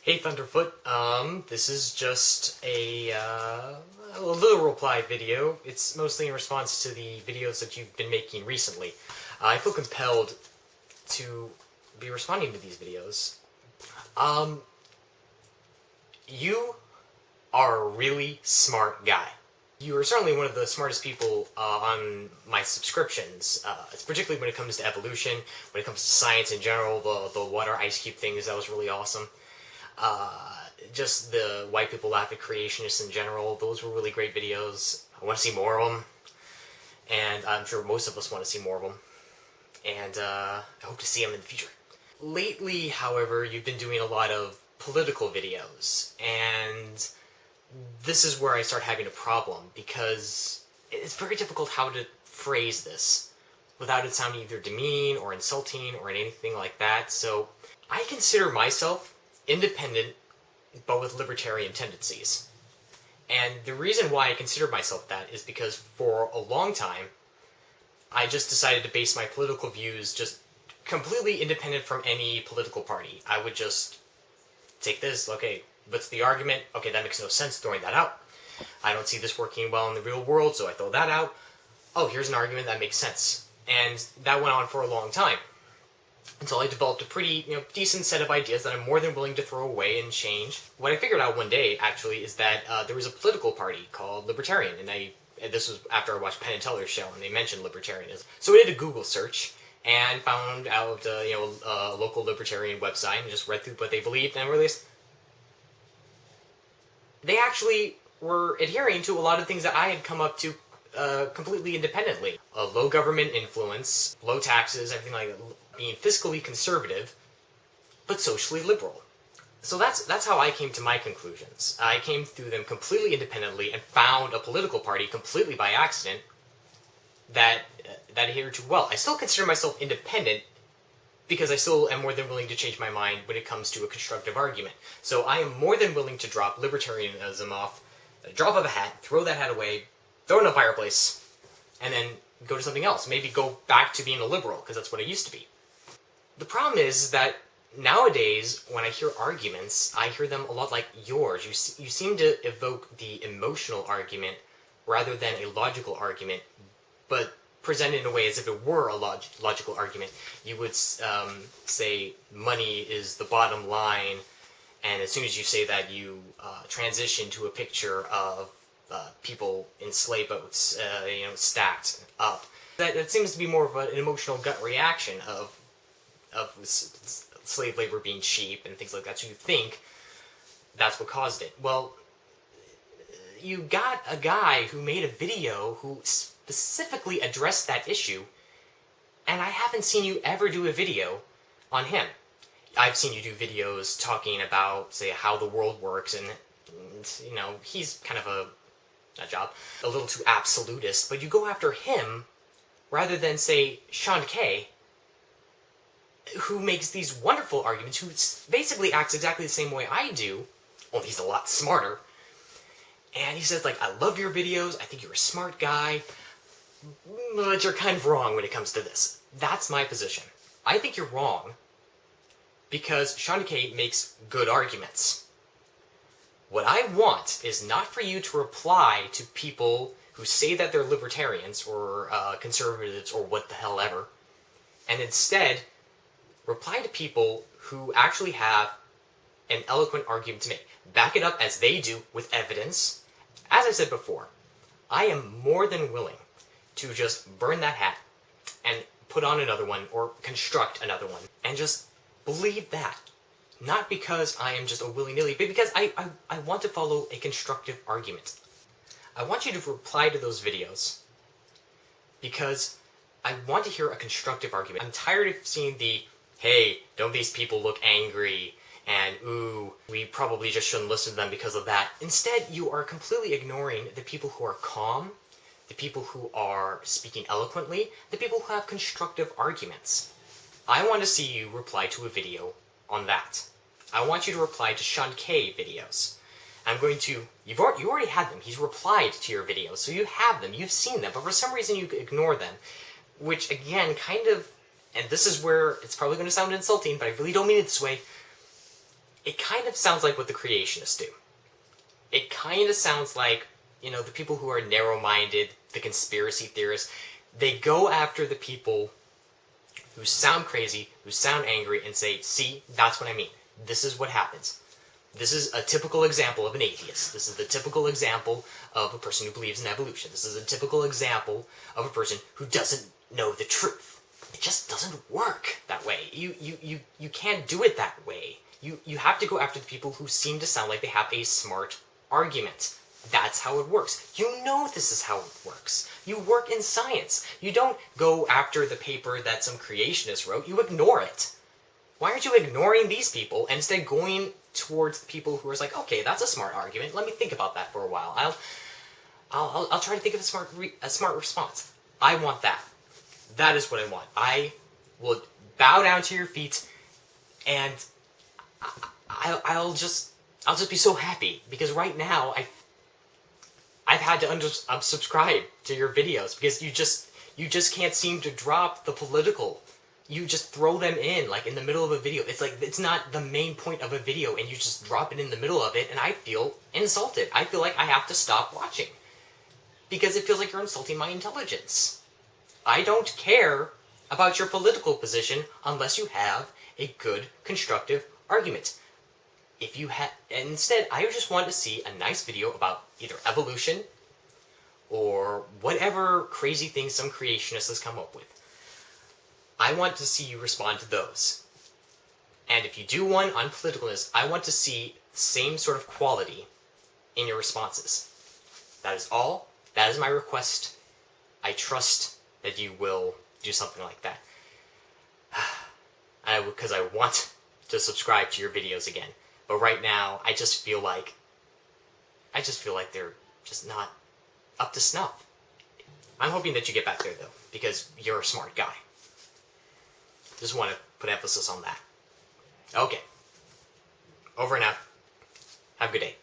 Hey Thunderfoot, this is just a little reply video. It's mostly in response to the videos that you've been making recently. I feel compelled to be responding to these videos. You are a really smart guy. You are certainly one of the smartest people on my subscriptions, particularly when it comes to evolution, when it comes to science in general, the water ice cube things, that was really awesome. Just the white people laugh at creationists in general, those were really great videos. I want to see more of them, and I'm sure most of us want to see more of them, and I hope to see them in the future. Lately, however, you've been doing a lot of political videos, and this is where I start having a problem, because it's very difficult how to phrase this without it sounding either demeaning or insulting or anything like that. So I consider myself independent, but with libertarian tendencies. And the reason why I consider myself that is because for a long time, I just decided to base my political views just completely independent from any political party. I would just take this, okay, what's the argument? Okay, that makes no sense, throwing that out. I don't see this working well in the real world, so I throw that out. Oh, here's an argument that makes sense. And that went on for a long time, until I developed a pretty, decent set of ideas that I'm more than willing to throw away and change. What I figured out one day, actually, is that there was a political party called Libertarian, and this was after I watched Penn and Teller's show, and they mentioned libertarianism. So I did a Google search, and found out, a local libertarian website, and just read through what they believed, and realized they actually were adhering to a lot of things that I had come up to completely independently. Low government influence, low taxes, everything like that. Being fiscally conservative, but socially liberal. So that's how I came to my conclusions. I came through them completely independently and found a political party completely by accident that adhered to, well, I still consider myself independent because I still am more than willing to change my mind when it comes to a constructive argument. So I am more than willing to drop libertarianism off, drop of a hat, throw that hat away, throw it in a fireplace, and then go to something else. Maybe go back to being a liberal, because that's what I used to be. The problem is that nowadays, when I hear arguments, I hear them a lot like yours. You seem to evoke the emotional argument rather than a logical argument, but presented in a way as if it were a logical argument. You would say money is the bottom line, and as soon as you say that, you transition to a picture of people in sleigh boats, stacked up. That seems to be more of an emotional gut reaction of slave labor being cheap and things like that, so you think that's what caused it. Well, you got a guy who made a video who specifically addressed that issue, and I haven't seen you ever do a video on him. I've seen you do videos talking about, say, how the world works, and he's kind of a little too absolutist, but you go after him rather than, say, shanedk, who makes these wonderful arguments, who basically acts exactly the same way I do, only he's a lot smarter. And he says, I love your videos, I think you're a smart guy, but you're kind of wrong when it comes to this. That's my position. I think you're wrong because shanedk makes good arguments. What I want is not for you to reply to people who say that they're libertarians or conservatives or what the hell ever, and instead reply to people who actually have an eloquent argument to make. Back it up as they do with evidence. As I said before, I am more than willing to just burn that hat and put on another one or construct another one and just believe that. Not because I am just a willy-nilly, but because I want to follow a constructive argument. I want you to reply to those videos because I want to hear a constructive argument. I'm tired of seeing the, hey, don't these people look angry, and ooh, we probably just shouldn't listen to them because of that. Instead, you are completely ignoring the people who are calm, the people who are speaking eloquently, the people who have constructive arguments. I want to see you reply to a video on that. I want you to reply to shanedk videos. I'm going to, you already had them. He's replied to your videos, so you have them, you've seen them, but for some reason you ignore them, which again, kind of, and this is where it's probably going to sound insulting, but I really don't mean it this way, it kind of sounds like what the creationists do. It kind of sounds like, the people who are narrow-minded, the conspiracy theorists, they go after the people who sound crazy, who sound angry, and say, see, that's what I mean. This is what happens. This is a typical example of an atheist. This is the typical example of a person who believes in evolution. This is a typical example of a person who doesn't know the truth. It just doesn't work that way. You can't do it that way. You have to go after the people who seem to sound like they have a smart argument. That's how it works. You know this is how it works. You work in science. You don't go after the paper that some creationist wrote. You ignore it. Why aren't you ignoring these people and instead going towards the people who are like, okay, that's a smart argument. Let me think about that for a while. I'll try to think of a smart response. I want that. That is what I want. I will bow down to your feet, and I'll just be so happy, because right now I've had to unsubscribe to your videos because you just can't seem to drop the political. You just throw them in, like, in the middle of a video. It's like, it's not the main point of a video, and you just drop it in the middle of it, and I feel insulted. I feel like I have to stop watching, because it feels like you're insulting my intelligence. I don't care about your political position unless you have a good, constructive argument. If you have, instead, I just want to see a nice video about either evolution or whatever crazy thing some creationist has come up with. I want to see you respond to those. And if you do one on politicalness, I want to see the same sort of quality in your responses. That is all. That is my request. I trust that you will do something like that. Because I want to subscribe to your videos again. But right now, I just feel like they're just not up to snuff. I'm hoping that you get back there, though, because you're a smart guy. Just want to put emphasis on that. Okay. Over and out. Have a good day.